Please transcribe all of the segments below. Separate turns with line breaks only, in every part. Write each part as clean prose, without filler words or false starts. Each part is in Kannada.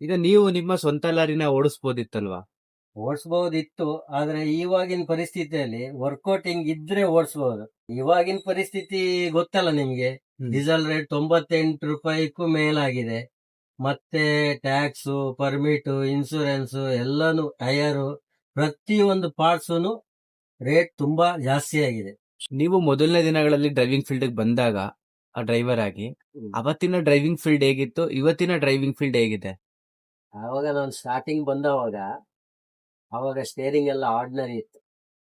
ಈಗ ನೀವು ನಿಮ್ಮ ಸ್ವಂತ ಲಾರಿನ ಓಡಿಸ್ಬೋದಿತ್ತಲ್ವಾ?
ಓಡಿಸ್ಬಹುದಿತ್ತು. ಆದ್ರೆ ಇವಾಗಿನ ಪರಿಸ್ಥಿತಿಯಲ್ಲಿ ವರ್ಕೌಟಿಂಗ್ ಇದ್ರೆ ಓಡಿಸಬಹುದು. ಇವಾಗಿನ ಪರಿಸ್ಥಿತಿ ಗೊತ್ತಲ್ಲ ನಿಮ್ಗೆ. ಡೀಸೆಲ್ ರೇಟ್ 98 ರೂಪಾಯಿಗೂ ಮೇಲಾಗಿದೆ. ಮತ್ತೆ ಟ್ಯಾಕ್ಸ್, ಪರ್ಮಿಟ್, ಇನ್ಸೂರೆನ್ಸ್ ಎಲ್ಲಾನು, ಟೈರು, ಪ್ರತಿಯೊಂದು ಪಾರ್ಟ್ಸ್ ರೇಟ್ ತುಂಬಾ ಜಾಸ್ತಿ ಆಗಿದೆ.
ನೀವು ಮೊದಲನೇ ದಿನಗಳಲ್ಲಿ ಡ್ರೈವಿಂಗ್ ಫೀಲ್ಡ್ ಬಂದಾಗ ಆ ಡ್ರೈವರ್ ಆಗಿ ಅವತ್ತಿನ ಡ್ರೈವಿಂಗ್ ಫೀಲ್ಡ್ ಹೇಗಿತ್ತು, ಇವತ್ತಿನ ಡ್ರೈವಿಂಗ್ ಫೀಲ್ಡ್ ಹೇಗಿದೆ?
ಆವಾಗ ನಾನು ಸ್ಟಾರ್ಟಿಂಗ್ ಬಂದವಾಗ ಅವಾಗ ಸ್ಟೇರಿಂಗ್ ಎಲ್ಲ ಆರ್ಡಿನರಿ ಇತ್ತು.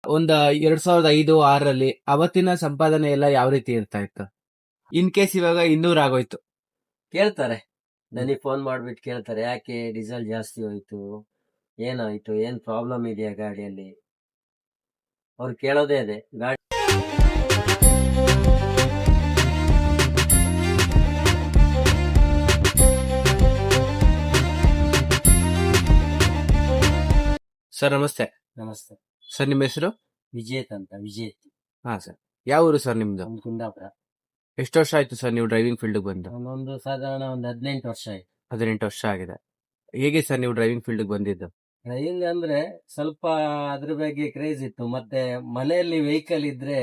ಒಂದ 2005-6ರಲ್ಲಿ ಅವತ್ತಿನ ಸಂಪಾದನೆ ಎಲ್ಲ ಯಾವ ರೀತಿ ಇರ್ತಾ ಇತ್ತು? ಇನ್ ಕೇಸ್ ಇವಾಗ 200 ಆಗೋಯ್ತು,
ಕೇಳ್ತಾರೆ, ನನಗೆ ಫೋನ್ ಮಾಡ್ಬಿಟ್ಟು ಕೇಳ್ತಾರೆ, ಯಾಕೆ ಡೀಸೆಲ್ ಜಾಸ್ತಿ ಹೋಯ್ತು, ಏನಾಯ್ತು, ಏನ್ ಪ್ರಾಬ್ಲಮ್ ಇದೆಯಾ ಗಾಡಿಯಲ್ಲಿ, ಅವ್ರು ಕೇಳೋದೇ ಇದೆ. ಗಾಡಿ
ಸರ್ ನಮಸ್ತೆ.
ನಮಸ್ತೆ
ಸರ್ ನಿಮ್ಮ ಹೆಸರು?
ವಿಜೇತ್ ಅಂತ. ವಿಜೇತ್.
ಹಾ ಸರ್. ಯಾವ ಊರು ಸರ್ ನಿಮ್ದು?
ನಮ್ದು ಕುಂದಾಪುರ.
ಎಷ್ಟು ವರ್ಷ ಆಯ್ತು ಸರ್ ನೀವು ಡ್ರೈವಿಂಗ್ ಫೀಲ್ಡ್ ಬಂದು?
ಒಂದೊಂದು ಸಾಧಾರಣ ಒಂದು 18 ವರ್ಷ ಆಯ್ತು.
18 ವರ್ಷ ಆಗಿದೆ. ಹೇಗೆ ಸರ್ ನೀವು ಡ್ರೈವಿಂಗ್ ಫೀಲ್ಡ್ ಬಂದಿದ್ದು?
ಡ್ರೈವಿಂಗ್ ಅಂದ್ರೆ ಸ್ವಲ್ಪ ಅದ್ರ ಬಗ್ಗೆ ಕ್ರೇಜ್ ಇತ್ತು. ಮತ್ತೆ ಮನೆಯಲ್ಲಿ ವೆಹಿಕಲ್ ಇದ್ರೆ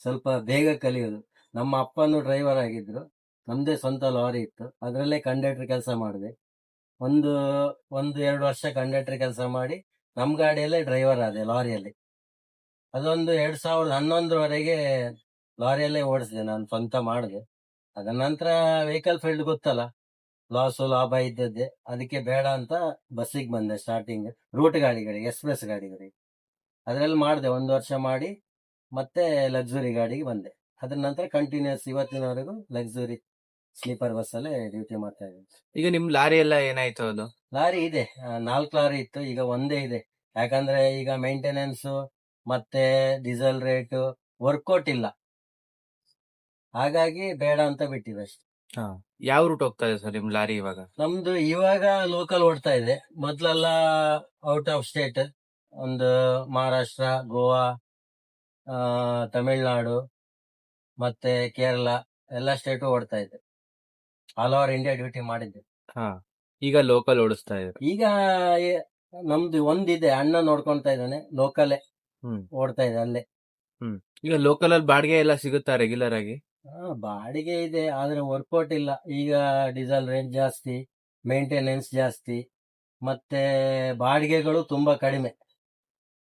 ಸ್ವಲ್ಪ ಬೇಗ ಕಲಿಯೋದು. ನಮ್ಮ ಅಪ್ಪನು ಡ್ರೈವರ್ ಆಗಿದ್ರು. ನಮ್ದೇ ಸ್ವಂತ ಲಾರಿ ಇತ್ತು, ಅದರಲ್ಲೇ ಕಂಡಕ್ಟರ್ ಕೆಲಸ ಮಾಡಿದೆ. ಒಂದು 2 ವರ್ಷ ಕಂಡಕ್ಟರ್ ಕೆಲಸ ಮಾಡಿ ನಮ್ ಗಾಡಿಯಲ್ಲೇ ಡ್ರೈವರ್ ಆದೆ, ಲಾರಿಯಲ್ಲಿ. ಅದೊಂದು 2011ವರೆಗೆ ಲಾರಿಯಲ್ಲೇ ಓಡಿಸಿದೆ, ನಾನು ಸ್ವಂತ ಮಾಡಿದೆ. ಅದರ ನಂತರ ವೆಹಿಕಲ್ ಫೀಲ್ಡ್ ಗೊತ್ತಲ್ಲ, ಲಾಭ ಇದ್ದದ್ದೇ. ಅದಕ್ಕೆ ಬೇಡ ಅಂತ ಬಸ್ಸಿಗೆ ಬಂದೆ. ಸ್ಟಾರ್ಟಿಂಗ್ ರೂಟ್ ಗಾಡಿಗಳಿಗೆ, ಎಕ್ಸ್ಪ್ರೆಸ್ ಗಾಡಿಗಳಿಗೆ ಅದರಲ್ಲಿ ಮಾಡಿದೆ. 1 ವರ್ಷ ಮಾಡಿ ಮತ್ತೆ ಲಕ್ಸುರಿ ಗಾಡಿಗೆ ಬಂದೆ. ಅದ್ರ ನಂತರ ಕಂಟಿನ್ಯೂಸ್ ಇವತ್ತಿನವರೆಗೂ ಲಕ್ಸುರಿ ಸ್ಲೀಪರ್ ಬಸ್ ಅಲ್ಲೇ ಡ್ಯೂಟಿ ಮಾಡ್ತಾ ಇದ್ದೀನಿ.
ಈಗ ನಿಮ್ ಲಾರಿ ಎಲ್ಲ ಏನಾಯ್ತು ಅದು?
ಲಾರಿ ಇದೆ, 4 ಲಾರಿ ಇತ್ತು, ಈಗ ಒಂದೇ ಇದೆ. ಯಾಕಂದ್ರೆ ಈಗ ಮೇಂಟೆನೆನ್ಸ್ ಮತ್ತೆ ಡೀಸೆಲ್ ರೇಟ್ ವರ್ಕೌಟ್ ಇಲ್ಲ, ಹಾಗಾಗಿ ಬೇಡ ಅಂತ ಬಿಟ್ಟಿದೆ ಅಷ್ಟೇ.
ಯಾವ ರೂಟ್ ಹೋಗ್ತಾ ಇದೆ ಸರ್ ನಿಮ್ ಲಾರಿ ಇವಾಗ?
ನಮ್ದು ಇವಾಗ ಲೋಕಲ್ ಓಡ್ತಾ ಇದೆ. ಮೊದ್ಲೆಲ್ಲ ಔಟ್ ಆಫ್ ಸ್ಟೇಟ್, ಒಂದು ಮಹಾರಾಷ್ಟ್ರ, ಗೋವಾ, ತಮಿಳ್ನಾಡು ಮತ್ತೆ ಕೇರಳ ಎಲ್ಲ ಸ್ಟೇಟು ಓಡ್ತಾ ಇದೆ. ಆಲ್ ಓವರ್ ಇಂಡಿಯಾ ಡ್ಯೂಟಿ ಮಾಡಿದ್ದೆ.
ಈಗ ಲೋಕಲ್ ಓಡಿಸ್ತಾ ಇದ್ದಾರೆ.
ಈಗ ನಮ್ದು ಒಂದಿದೆ, ಅಣ್ಣ ನೋಡ್ಕೊಂತಾ ಇದ್ದಾನೆ, ಲೋಕಲ್ಲೇ ಓಡ್ತಾ ಇದೆ ಅಲ್ಲೇ.
ಈಗ ಲೋಕಲ್ ಅಲ್ಲಿ ಬಾಡಿಗೆ ಎಲ್ಲ ಸಿಗುತ್ತಾ ರೆಗ್ಯುಲರ್ ಆಗಿ?
ಬಾಡಿಗೆ ಇದೆ, ಆದ್ರೆ ವರ್ಕೌಟ್ ಇಲ್ಲ. ಈಗ ಡೀಸೆಲ್ ರೇಟ್ ಜಾಸ್ತಿ, ಮೇಂಟೆನೆನ್ಸ್ ಜಾಸ್ತಿ, ಮತ್ತೆ ಬಾಡಿಗೆಗಳು ತುಂಬಾ ಕಡಿಮೆ,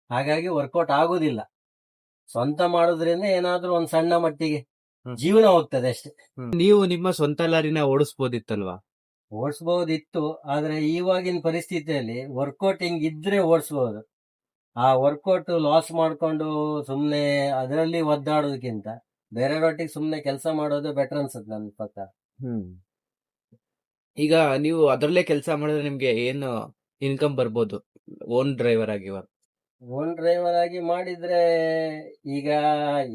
ಹಾಗಾಗಿ ವರ್ಕೌಟ್ ಆಗುದಿಲ್ಲ. ಸ್ವಂತ ಮಾಡೋದ್ರಿಂದ ಏನಾದ್ರೂ ಒಂದ್ ಸಣ್ಣ ಮಟ್ಟಿಗೆ ಜೀವನ ಹೋಗ್ತದೆ ಅಷ್ಟೇ.
ನೀವು ನಿಮ್ಮ ಸ್ವಂತ ಲಾರಿನ ಓಡಿಸ್ಬೋದಿತ್ತಲ್ವಾ?
ಓಡಿಸಬಹುದಿತ್ತು. ಆದ್ರೆ ಇವಾಗಿನ ಪರಿಸ್ಥಿತಿಯಲ್ಲಿ ವರ್ಕೌಟಿಂಗ್ ಇದ್ರೆ ಓಡಿಸಬಹುದು. ಆ ವರ್ಕೌಟ್ ಲಾಸ್ ಮಾಡ್ಕೊಂಡು ಸುಮ್ನೆ ಅದರಲ್ಲಿ ಒದ್ದಾಡೋದಕ್ಕಿಂತ ಬೇರೆಯವರೊಟ್ಟಿಗೆ ಸುಮ್ನೆ ಕೆಲಸ ಮಾಡೋದು ಬೆಟರ್ ಅನ್ಸುತ್ತೆ ನನ್ನ ಪ್ರಕಾರ.
ಈಗ ನೀವು ಅದರಲ್ಲೇ ಕೆಲಸ ಮಾಡಿದ್ರೆ ನಿಮ್ಗೆ ಏನು ಇನ್ಕಮ್ ಬರ್ಬೋದು ಓನ್ ಡ್ರೈವರ್ ಆಗಿ?
ಓನ್ ಡ್ರೈವರ್ ಆಗಿ ಮಾಡಿದ್ರೆ ಈಗ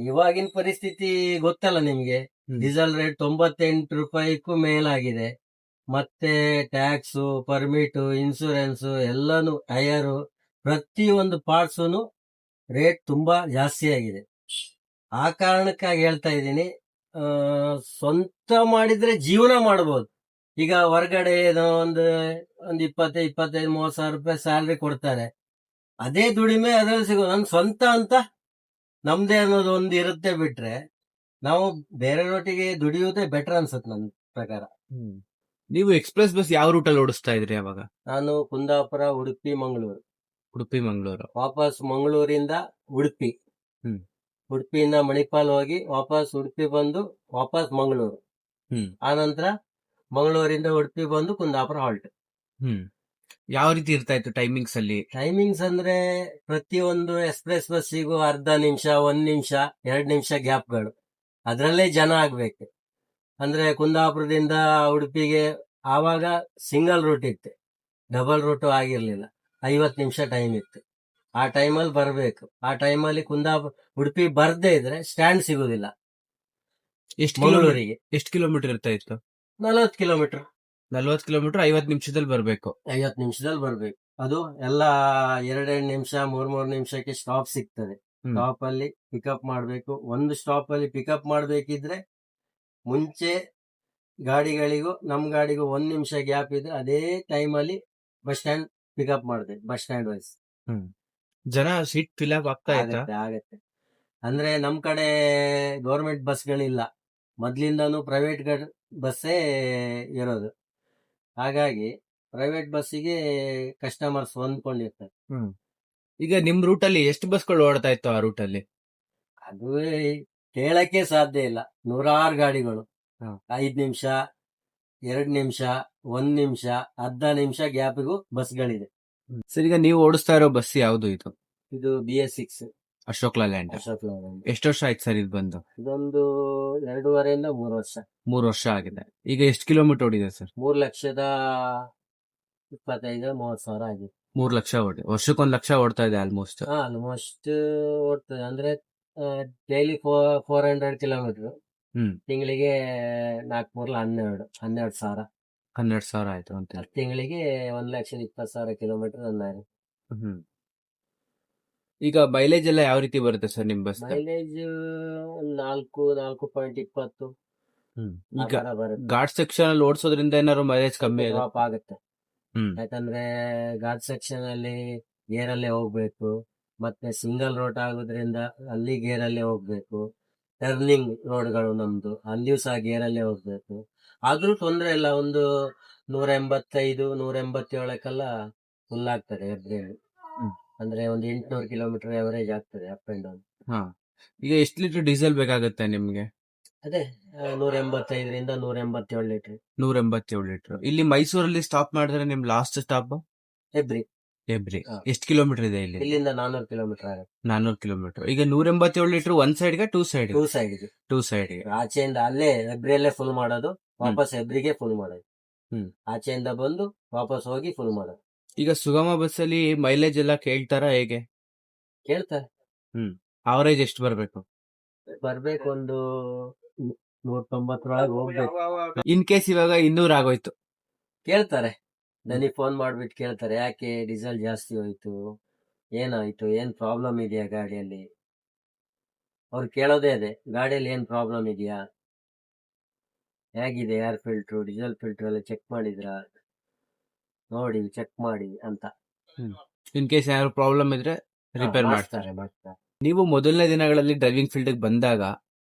ಇವಾಗಿನ ಪರಿಸ್ಥಿತಿ ಗೊತ್ತಲ್ಲ ನಿಮ್ಗೆ. ಡೀಸೆಲ್ ರೇಟ್ 98 ರೂಪಾಯಿಗೂ ಮೇಲಾಗಿದೆ. ಮತ್ತೆ ಟ್ಯಾಕ್ಸ್, ಪರ್ಮಿಟ್, ಇನ್ಸೂರೆನ್ಸ್ ಎಲ್ಲಾನು, ಟೈರು, ಪ್ರತಿಯೊಂದು ಪಾರ್ಟ್ಸ್ ರೇಟ್ ತುಂಬಾ ಜಾಸ್ತಿ ಆಗಿದೆ. ಆ ಕಾರಣಕ್ಕಾಗಿ ಹೇಳ್ತಾ ಇದ್ದೀನಿ, ಸ್ವಂತ ಮಾಡಿದ್ರೆ ಜೀವನ ಮಾಡಬಹುದು. ಈಗ ಹೊರಗಡೆ ಏನೋ ಒಂದು 25-30 ಸಾವಿರ ರೂಪಾಯಿ ಸ್ಯಾಲ್ರಿ ಕೊಡ್ತಾರೆ, ಅದೇ ದುಡಿಮೆ ಅದ್ರಲ್ಲಿ ಸಿಗೋದು. ನನ್ ಸ್ವಂತ ಅಂತ ನಮ್ದೇ ಅನ್ನೋದು ಒಂದು ಇರುತ್ತೆ, ಬಿಟ್ರೆ ನಾವು ಬೇರೆಯವರೊಟ್ಟಿಗೆ ದುಡಿಯೋದೇ ಬೆಟರ್ ಅನ್ಸುತ್ತೆ ನನ್ನ ಪ್ರಕಾರ.
ನೀವು ಎಕ್ಸ್ಪ್ರೆಸ್ ಬಸ್ ಯಾವ ರೂಟಲ್ಲಿ ಓಡಿಸ್ತಾ ಇದ್ರಿ ಅವಾಗ?
ನಾನು ಕುಂದಾಪುರ, ಉಡುಪಿ, ಮಂಗಳೂರು.
ಉಡುಪಿ ಮಂಗಳೂರು,
ವಾಪಸ್ ಮಂಗಳೂರಿಂದ ಉಡುಪಿ, ಉಡುಪಿಯಿಂದ ಮಣಿಪಾಲ್ ಹೋಗಿ ವಾಪಸ್ ಉಡುಪಿ ಬಂದು ವಾಪಸ್ ಮಂಗಳೂರು. ಆನಂತರ ಮಂಗಳೂರಿಂದ ಉಡುಪಿ ಬಂದು ಕುಂದಾಪುರ ಹಾಲ್ಟ್.
ಯಾವ ರೀತಿ ಇರ್ತಾ ಇತ್ತು ಟೈಮಿಂಗ್ಸ್ ಅಲ್ಲಿ?
ಟೈಮಿಂಗ್ಸ್ ಅಂದ್ರೆ ಪ್ರತಿಯೊಂದು ಎಕ್ಸ್ಪ್ರೆಸ್ ಬಸ್ಸಿಗೂ ಅರ್ಧ ನಿಮಿಷ, 1 ನಿಮಿಷ, 2 ನಿಮಿಷ ಗ್ಯಾಪ್ಗಳು. ಅದ್ರಲ್ಲೇ ಜನ ಆಗ್ಬೇಕು. ಅಂದ್ರೆ ಕುಂದಾಪುರದಿಂದ ಉಡುಪಿಗೆ ಆವಾಗ ಸಿಂಗಲ್ ರೂಟ್ ಇತ್ತು, ಡಬಲ್ ರೂಟ್ ಆಗಿರ್ಲಿಲ್ಲ. 50 ನಿಮಿಷ ಟೈಮ್ ಇತ್ತು. ಆ ಟೈಮಲ್ಲಿ ಬರ್ಬೇಕು. ಆ ಟೈಮಲ್ಲಿ ಉಡುಪಿ ಬರ್ದೇ ಇದ್ರೆ ಸ್ಟ್ಯಾಂಡ್ ಸಿಗುದಿಲ್ಲ. ಮಂಗಳೂರಿಗೆ
ಎಷ್ಟು ಕಿಲೋಮೀಟರ್ ಇರ್ತಾ ಇತ್ತು?
40 ಕಿಲೋಮೀಟರ್.
40 ಕಿಲೋಮೀಟರ್ 50 ನಿಮಿಷದಲ್ಲಿ ಬರ್ಬೇಕು.
50 ನಿಮಿಷದಲ್ಲಿ ಬರ್ಬೇಕು. ಅದು ಎಲ್ಲ 2 ನಿಮಿಷ, 3 ನಿಮಿಷಕ್ಕೆ ಸ್ಟಾಪ್ ಸಿಗ್ತದೆ. ಸ್ಟಾಪ್ ಅಲ್ಲಿ ಪಿಕಪ್ ಮಾಡ್ಬೇಕು. ಒಂದು ಸ್ಟಾಪ್ ಅಲ್ಲಿ ಪಿಕಪ್ ಮಾಡ್ಬೇಕಿದ್ರೆ ಮುಂಚೆ ಗಾಡಿಗಳಿಗೂ ನಮ್ ಗಾಡಿಗೂ 1 ನಿಮಿಷ ಗ್ಯಾಪ್ ಇದೆ, ಅದೇ ಟೈಮಲ್ಲಿ ಬಸ್ ಸ್ಟ್ಯಾಂಡ್ ಪಿಕಪ್ ಮಾಡಿದೆ, ಬಸ್ ಸ್ಟ್ಯಾಂಡ್ ವೈಸ್.
ಜನ ಸೀಟ್ ಫಿಲ್ ಆಗ್ತಾ ಇತ್ತಾ?
ಆಗತ್ತೆ. ಅಂದ್ರೆ ನಮ್ ಕಡೆ ಗೌರ್ಮೆಂಟ್ ಬಸ್ಗಳಿಲ್ಲ, ಮೊದ್ಲಿಂದಾನು ಪ್ರೈವೇಟ್ ಬಸ್ಸೇ ಇರೋದು. ಹಾಗಾಗಿ ಪ್ರೈವೇಟ್ ಬಸ್ಸಿಗೆ ಕಸ್ಟಮರ್ಸ್ ಹೊಂದ್ಕೊಂಡಿರ್ತಾರೆ.
ಈಗ ನಿಮ್ ರೂಟ್ ಅಲ್ಲಿ ಎಷ್ಟು ಬಸ್ಗಳು ಓಡ್ತಾ ಇತ್ತು ಆ ರೂಟ್ ಅಲ್ಲಿ?
ಅದು ಕೇಳಕ್ಕೆ ಸಾಧ್ಯ ಇಲ್ಲ, ನೂರಾರು ಗಾಡಿಗಳು. 5 ನಿಮಿಷ, 2 ನಿಮಿಷ, 1 ನಿಮಿಷ, ಅರ್ಧ ನಿಮಿಷ ಗ್ಯಾಪಿಗೂ ಬಸ್ಗಳಿದೆ.
ಸರ್, ಈಗ ನೀವು ಓಡಿಸ್ತಾ ಇರೋ ಬಸ್ ಯಾವ್ದು ಇದು?
ಇದು BS6
Ashok Layland.
Ashok Layland.
ಎಷ್ಟು ವರ್ಷ ಆಯ್ತು ಸರ್ ಇದು ಬಂದು?
ಇದೊಂದು 2.5 ಇಂದ 3 ವರ್ಷ.
3 ವರ್ಷ ಆಗಿದೆ. ಈಗ ಎಷ್ಟು ಕಿಲೋಮೀಟರ್ ಓಡಿದೆ ಸರ್?
3,25,000-30,000 ಆಗಿದೆ.
3 ಲಕ್ಷ ಓಡಿ, ವರ್ಷಕ್ಕೆ 1 ಲಕ್ಷ ಓಡ್ತಾ ಇದೆ ಆಲ್ಮೋಸ್ಟ್.
ಆಲ್ಮೋಸ್ಟ್ ಓಡ್ತದೆ. ಅಂದ್ರೆ ಡೈಲಿ 400 ಕಿಲೋಮೀಟರ್, ತಿಂಗಳಿಗೆ 4-3 12 ಸಾವಿರ
ಆಯ್ತು ಅಂತ.
ತಿಂಗಳಿಗೆ 1,20,000 ಕಿಲೋಮೀಟರ್ ರನ್ ಆಗಿದೆ.
ಈಗ ಮೈಲೇಜ್ ಎಲ್ಲ ಯಾವ ರೀತಿ ಬರುತ್ತೆ ಸರ್ ನಿಮ್ ಬಸ್?
ಮೈಲೇಜ್ 4.20
ಈಗ ಘಾಟ್ ಸೆಕ್ಷನ್ ಅಲ್ಲಿ ಓಡಿಸೋದ್ರಿಂದ ಏನಾದ್ರು ಮೈಲೇಜ್ ಕಮ್ಮಿ
ಡ್ರಾಪ್ ಆಗುತ್ತೆ. ಯಾಕಂದ್ರೆ ಘಾಟ್ ಸೆಕ್ಷನ್ ಅಲ್ಲಿ ಗೇರ್ ಅಲ್ಲೇ ಹೋಗ್ಬೇಕು, ಮತ್ತೆ ಸಿಂಗಲ್ ರೋಡ್ ಆಗೋದ್ರಿಂದ ಅಲ್ಲಿ ಗೇರ್ ಅಲ್ಲೇ ಹೋಗ್ಬೇಕು. ಟರ್ನಿಂಗ್ ರೋಡ್ಗಳು ನಮ್ದು, ಅಲ್ಲಿಯೂ ಸಹ ಗೇರ್ ಅಲ್ಲೇ ಹೋಗ್ಬೇಕು. ಆದ್ರೂ ತೊಂದ್ರೆ ಇಲ್ಲ, ಒಂದು 185-187 ಫುಲ್ ಆಗ್ತದೆ ಎಬ್ರೇಲಿ. ಅಂದ್ರೆ ಒಂದು 800 ಕಿಲೋಮೀಟರ್ ಅವರೇಜ್ ಆಗ್ತದೆ ಅಪ್ ಅಂಡ್ ಡೌನ್.
ಈಗ ಎಷ್ಟು ಲೀಟರ್ ಡೀಸೆಲ್ ಬೇಕಾಗುತ್ತೆ ನಿಮ್ಗೆ?
ಅದೇ 185ರಿಂದ 187 ಲೀಟರ್.
187 ಲೀಟರ್. ಇಲ್ಲಿ ಮೈಸೂರಲ್ಲಿ ಸ್ಟಾಪ್ ಮಾಡಿದ್ರೆ ನಿಮ್ ಲಾಸ್ಟ್ ಸ್ಟಾಪ್
ಹೆಬ್ರಿ.
ಎಷ್ಟು ಕಿಲೋಮೀಟರ್ ಇದೆ ಇಲ್ಲಿ?
ಇಲ್ಲಿಂದ 400 ಕಿಲೋಮೀಟರ್ ಆಗುತ್ತೆ.
400 ಕಿಲೋಮೀಟರ್. ಈಗ 187 ಲೀಟರ್ ಒಂದ್ ಸೈಡ್ಗೆ ಟೂ ಸೈಡ್? Two side.
ಆಚೆಯಿಂದ ಅಲ್ಲೇ ಹೆಬ್ರಿಯಲ್ಲೇ ಫುಲ್ ಮಾಡೋದು, ವಾಪಸ್ ಹೆಬ್ರಿಗೆ ಫುಲ್ ಮಾಡೋದು. ಆಚೆಯಿಂದ ಬಂದು ವಾಪಸ್ ಹೋಗಿ ಫುಲ್ ಮಾಡೋದು.
ಈಗ ಸುಗಮ ಬಸ್ ಅಲ್ಲಿ ಮೈಲೇಜ್ ಎಲ್ಲ ಕೇಳ್ತಾರ ಹೇಗೆ?
ಕೇಳ್ತಾರೆ.
ಅವರೇಜ್ ಎಷ್ಟು ಬರ್ಬೇಕು?
ಒಂದು 190 ಹೋಗ್ಬೇಕು.
ಇನ್ ಕೇಸ್ ಇವಾಗ 200 ಆಗೋಯ್ತು,
ಕೇಳ್ತಾರೆ. ನನಗೆ ಫೋನ್ ಮಾಡ್ಬಿಟ್ಟು ಕೇಳ್ತಾರೆ, ಯಾಕೆ ಡೀಸೆಲ್ ಜಾಸ್ತಿ ಹೋಯ್ತು, ಏನಾಯ್ತು, ಏನ್ ಪ್ರಾಬ್ಲಮ್ ಇದೆಯಾ ಗಾಡಿಯಲ್ಲಿ. ಅವ್ರು ಕೇಳೋದೇ ಅದೇ, ಗಾಡಿಯಲ್ಲಿ ಏನ್ ಪ್ರಾಬ್ಲಮ್ ಇದೆಯಾ, ಹೇಗಿದೆ ಏರ್ ಫಿಲ್ಟ್ರು, ಡೀಸೆಲ್ ಫಿಲ್ಟರ್ ಎಲ್ಲ ಚೆಕ್ ಮಾಡಿದ್ರಾ, ನೋಡಿ ಚೆಕ್ ಮಾಡಿ ಅಂತ.
ಇನ್ ಕೇಸ್ ಏನಾದ್ರು ಪ್ರಾಬ್ಲಮ್ ಇದ್ರೆ ರಿಪೇರ್ ಮಾಡ್ತಾರೆ. ನೀವು ಮೊದಲನೇ ದಿನಗಳಲ್ಲಿ ಡ್ರೈವಿಂಗ್ ಫೀಲ್ಡ್ ಬಂದಾಗ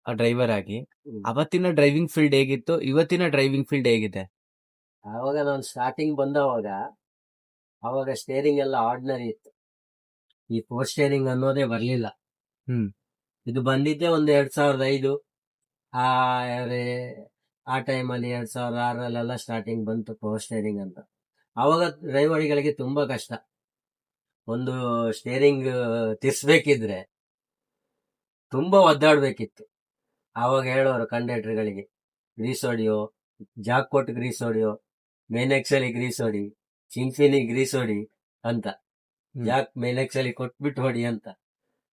ಆ ಡ್ರೈವರ್ ಆಗಿ, ಅವತ್ತಿನ ಡ್ರೈವಿಂಗ್ ಫೀಲ್ಡ್ ಹೇಗಿತ್ತು, ಇವತ್ತಿನ ಡ್ರೈವಿಂಗ್ ಫೀಲ್ಡ್ ಹೇಗಿದೆ?
ಆವಾಗ ನಾನು ಸ್ಟಾರ್ಟಿಂಗ್ ಬಂದವಾಗ ಅವಾಗ ಸ್ಟೇರಿಂಗ್ ಎಲ್ಲ ಆರ್ಡಿನರಿ ಇತ್ತು, ಈ 4 ಸ್ಟೇರಿಂಗ್ ಅನ್ನೋದೇ ಬರ್ಲಿಲ್ಲ. ಇದು ಬಂದಿದ್ದೆ ಒಂದು 2005 ಆ ಟೈಮಲ್ಲಿ. 2006 ಸ್ಟಾರ್ಟಿಂಗ್ ಬಂತು ಪವರ್ ಸ್ಟೇರಿಂಗ್ ಅಂತ. ಅವಾಗ ಡ್ರೈವರ್ಗಳಿಗೆ ತುಂಬಾ ಕಷ್ಟ. ಒಂದು ಸ್ಟೇರಿಂಗ್ ತಿರ್ಸ್ಬೇಕಿದ್ರೆ ತುಂಬಾ ಒದ್ದಾಡ್ಬೇಕಿತ್ತು. ಆವಾಗ ಹೇಳೋರು ಕಂಡಕ್ಟರ್ಗಳಿಗೆ, ಗ್ರೀಸ್ ಹೊಡಿಯೋ, ಜಾಕ್ ಕೊಟ್ಟು ಗ್ರೀಸ್ ಹೊಡಿಯೋ, ಮೇನೆಕ್ಸಲಿ ಗ್ರೀಸ್ ಹೊಡಿ, ಚಿಂಫಿನಿ ಗ್ರೀಸ್ ಹೊಡಿ ಅಂತ. ಜಾಕ್ ಮೇನೆಕ್ಸಲಿ ಕೊಟ್ಬಿಟ್ಟು ಹೊಡಿ ಅಂತ.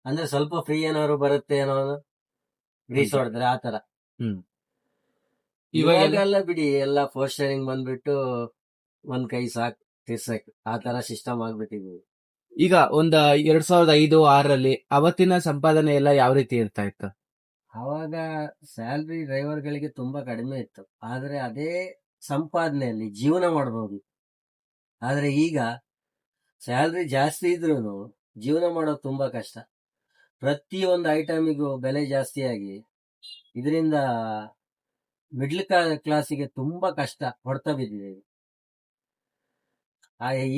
ಅಂದ್ರೆ ಸ್ವಲ್ಪ ಫ್ರೀ ಏನಾದ್ರು ಬರುತ್ತೆ ಏನೋ ಗ್ರೀಸ್ ಹೊಡೆದ್ರೆ, ಆತರ. ಇವಾಗೆಲ್ಲ ಬಿಡಿ, ಎಲ್ಲ 4 ಸ್ಟೇರಿಂಗ್ ಬಂದ್ಬಿಟ್ಟು ಒಂದ್ ಕೈ ಸಾಕ್ ತಿರ್ಸಕ್, ಆತರ ಸಿಸ್ಟಮ್ ಆಗ್ಬಿಟ್ಟಿದ್ವಿ.
ಈಗ ಒಂದ್ 2005-2006 ಅವತ್ತಿನ ಸಂಪಾದನೆ ಎಲ್ಲ ಯಾವ ರೀತಿ ಇರ್ತಾ ಇತ್ತು?
ಅವಾಗ ಸ್ಯಾಲ್ರಿ ಡ್ರೈವರ್ಗಳಿಗೆ ತುಂಬಾ ಕಡಿಮೆ ಇತ್ತು, ಆದ್ರೆ ಅದೇ ಸಂಪಾದನೆಯಲ್ಲಿ ಜೀವನ ಮಾಡಬಹುದು. ಆದ್ರೆ ಈಗ ಸ್ಯಾಲ್ರಿ ಜಾಸ್ತಿ ಇದ್ರೂ ಜೀವನ ಮಾಡೋದು ತುಂಬಾ ಕಷ್ಟ. ಪ್ರತಿಯೊಂದು ಐಟಮಿಗೂ ಬೆಲೆ ಜಾಸ್ತಿ ಆಗಿ ಇದರಿಂದ ಮಿಡ್ಲ್ ಕ್ಲಾಸಿಗೆ ತುಂಬಾ ಕಷ್ಟ ಹೊಡ್ತಾ ಬಿದ್ದಿದೆ.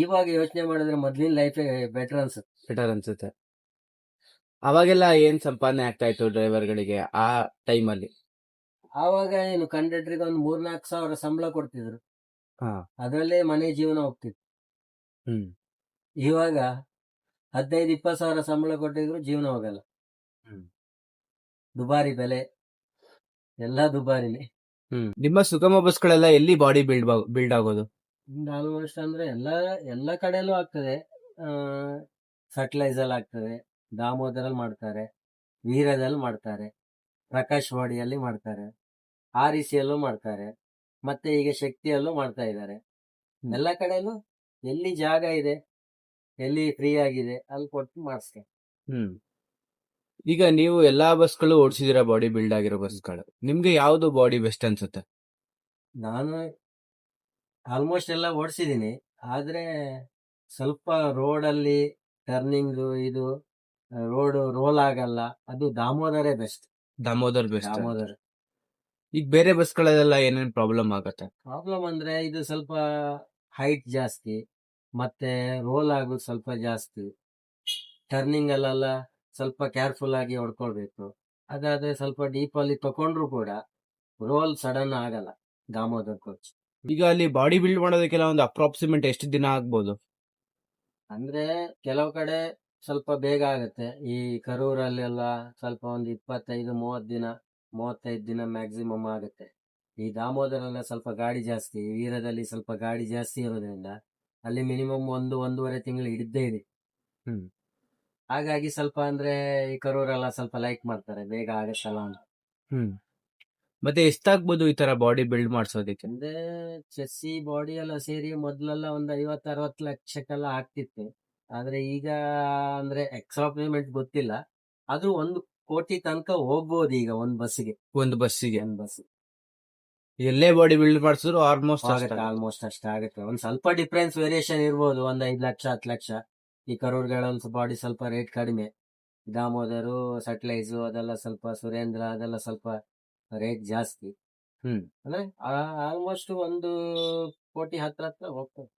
ಇವಾಗ ಯೋಚನೆ ಮಾಡಿದ್ರೆ ಮೊದ್ಲಿನ ಲೈಫೇ ಬೆಟರ್ ಅನ್ಸುತ್ತೆ.
ಅವಾಗೆಲ್ಲ ಏನ್ ಸಂಪಾದನೆ ಆಗ್ತಾ ಇತ್ತು ಡ್ರೈವರ್ಗಳಿಗೆ ಆ ಟೈಮಲ್ಲಿ?
ಆವಾಗ ಏನು ಕಂಡಕ್ಟರ್ಗೆ ಒಂದು 3-4 ಸಾವಿರ ಸಂಬಳ ಕೊಡ್ತಿದ್ರು, ಅದರಲ್ಲೇ ಮನೆ ಜೀವನ ಹೋಗ್ತಿತ್ತು. ಇವಾಗ 15-20 ಸಾವಿರ ಸಂಬಳ ಕೊಟ್ಟಿದ್ರು ಜೀವನ ಹೋಗಲ್ಲ. ದುಬಾರಿ ಬೆಲೆ, ಎಲ್ಲ ದುಬಾರಿನೇ.
ನಿಮ್ಮ ಸುಗಮ ಬಸ್ಗಳೆಲ್ಲ ಎಲ್ಲಿ ಬಾಡಿ ಬಿಲ್ಡ್ ಆಗೋದು?
ಆಲ್ಮೋಸ್ಟ್ ಅಂದ್ರೆ ಎಲ್ಲ ಕಡೆಯಲ್ಲೂ ಆಗ್ತದೆ. ಫರ್ಟಿಲೈಸರ್ ಆಗ್ತದೆ, ದಾಮೋದರಲ್ಲಿ ಮಾಡ್ತಾರೆ, ವೀರದಲ್ಲಿ ಮಾಡ್ತಾರೆ, ಪ್ರಕಾಶ್ ವಾಡಿಯಲ್ಲಿ ಮಾಡ್ತಾರೆ, ಆರಿಸಿಯಲ್ಲೂ ಮಾಡ್ತಾರೆ, ಮತ್ತೆ ಈಗ ಶಕ್ತಿಯಲ್ಲೂ ಮಾಡ್ತಾ ಇದ್ದಾರೆ. ಎಲ್ಲ ಕಡೆಯಲ್ಲೂ ಎಲ್ಲಿ ಜಾಗ ಇದೆ, ಎಲ್ಲಿ ಫ್ರೀ ಆಗಿದೆ ಅಲ್ಲಿ ಕೊಟ್ಟು ಮಾಡಿಸ್ತಾರೆ.
ಈಗ ನೀವು ಎಲ್ಲಾ ಬಸ್ಗಳು ಓಡಿಸಿದಿರ, ಬಾಡಿ ಬಿಲ್ಡ್ ಆಗಿರೋ ಬಸ್ಗಳು. ನಿಮ್ಗೆ ಯಾವ್ದು ಬಾಡಿ ಬೆಸ್ಟ್ ಅನ್ಸುತ್ತೆ?
ನಾನು ಆಲ್ಮೋಸ್ಟ್ ಎಲ್ಲ ಓಡಿಸಿದೀನಿ. ಆದ್ರೆ ಸ್ವಲ್ಪ ರೋಡಲ್ಲಿ ಟರ್ನಿಂಗ್ ಇದು ರೋಡ್ ರೋಲ್ ಆಗಲ್ಲ. ಅದು ದಾಮೋದರೇ ಬೆಸ್ಟ್.
ದಾಮೋದರ್ ಬೆಸ್ಟ್.
ದಾಮೋದರ್
ಈಗ ಬೇರೆ ಬಸ್ಗಳಲ್ಲೆಲ್ಲ ಏನೇನ್ ಪ್ರಾಬ್ಲಮ್ ಆಗತ್ತೆ?
ಪ್ರಾಬ್ಲಮ್ ಅಂದ್ರೆ ಇದು ಸ್ವಲ್ಪ ಹೈಟ್ ಜಾಸ್ತಿ, ಮತ್ತೆ ರೋಲ್ ಆಗೋದು ಸ್ವಲ್ಪ ಜಾಸ್ತಿ. ಟರ್ನಿಂಗ್ ಅಲ್ಲೆಲ್ಲ ಸ್ವಲ್ಪ ಕೇರ್ಫುಲ್ ಆಗಿ ಹೊಡ್ಕೊಳ್ಬೇಕು. ಅದಾದ್ರೆ ಸ್ವಲ್ಪ ಡೀಪ್ ಅಲ್ಲಿ ತಕೊಂಡ್ರು ಕೂಡ ರೋಲ್ ಸಡನ್ ಆಗಲ್ಲ ದಾಮೋದರ್ ಕೋಚ್.
ಈಗ ಅಲ್ಲಿ ಬಾಡಿ ಬಿಲ್ಡ್ ಮಾಡೋದಕ್ಕೆಲ್ಲ ಒಂದು ಅಪ್ರಾಕ್ಸಿಮೇಟ್ ಎಷ್ಟು ದಿನ ಆಗ್ಬೋದು?
ಅಂದ್ರೆ ಕೆಲವು ಕಡೆ ಸ್ವಲ್ಪ ಬೇಗ ಆಗುತ್ತೆ. ಈ ಕರೂರಲ್ಲೆಲ್ಲ ಸ್ವಲ್ಪ ಒಂದು 25-30 ದಿನ, 35 ದಿನ ಮ್ಯಾಕ್ಸಿಮಮ್ ಆಗುತ್ತೆ. ಈ ದಾಮೋದರಲ್ಲ ಸ್ವಲ್ಪ ಗಾಡಿ ಜಾಸ್ತಿ, ವೀರದಲ್ಲಿ ಸ್ವಲ್ಪ ಗಾಡಿ ಜಾಸ್ತಿ ಇರೋದ್ರಿಂದ ಅಲ್ಲಿ ಮಿನಿಮಮ್ 1-1.5 ತಿಂಗಳು ಹಿಡಿದ್ದೇ ಇದೆ.
ಹ್ಮ್.
ಹಾಗಾಗಿ ಸ್ವಲ್ಪ ಅಂದ್ರೆ ಈ ಕರೂರೆಲ್ಲ ಸ್ವಲ್ಪ ಲೈಕ್ ಮಾಡ್ತಾರೆ, ಬೇಗ ಆಗತ್ತಲ್ಲ ಅಂತ.
ಹ್ಮ್. ಮತ್ತೆ ಎಷ್ಟಾಗ್ಬೋದು ಈ ತರ ಬಾಡಿ ಬಿಲ್ಡ್ ಮಾಡ್ಸೋದಕ್ಕೆ?
ಅಂದ್ರೆ ಚೆಸ್ಸಿ ಬಾಡಿ ಎಲ್ಲ ಸೇರಿ ಮೊದ್ಲೆಲ್ಲ ಒಂದು 50-60 ಲಕ್ಷಕ್ಕೆಲ್ಲ ಆಗ್ತಿತ್ತು. ಆದ್ರೆ ಈಗ ಅಂದ್ರೆ ಎಕ್ಸಾಕ್ಟ್ ಗೊತ್ತಿಲ್ಲ. ಅದು 1 ಕೋಟಿ ತನಕ ಹೋಗ್ಬೋದು ಈಗ ಒಂದ್ ಬಸ್ಸಿಗೆ.
ಒಂದು ಬಸ್ಸಿಗೆ
ಒಂದ್ ಬಸ್
ಎಲ್ಲೇ ಬಾಡಿ ಬಿಲ್ಡ್ ಮಾಡಿಸಿದ್ರು ಆಲ್ಮೋಸ್ಟ್
ಆಗುತ್ತೆ, ಆಲ್ಮೋಸ್ಟ್ ಅಷ್ಟೇ ಆಗುತ್ತೆ. ಒಂದ್ ಸ್ವಲ್ಪ ಡಿಫ್ರೆನ್ಸ್ ವೇರಿಯೇಷನ್ ಇರ್ಬೋದು, ಒಂದ್ 5 ಲಕ್ಷ 10 ಲಕ್ಷ. ಈ ಕರೂರ್ಗಳ ಬಾಡಿ ಸ್ವಲ್ಪ ರೇಟ್ ಕಡಿಮೆ. ದಾಮೋದರು, ಸಟ್ಲೈಸು ಅದೆಲ್ಲ ಸ್ವಲ್ಪ, ಸುರೇಂದ್ರ ಅದೆಲ್ಲ ಸ್ವಲ್ಪ ರೇಟ್ ಜಾಸ್ತಿ.
ಹ್ಮ್.
ಅಂದ್ರೆ ಆಲ್ಮೋಸ್ಟ್ 1 ಕೋಟಿ ಹತ್ರ ಹೋಗ್ತದೆ.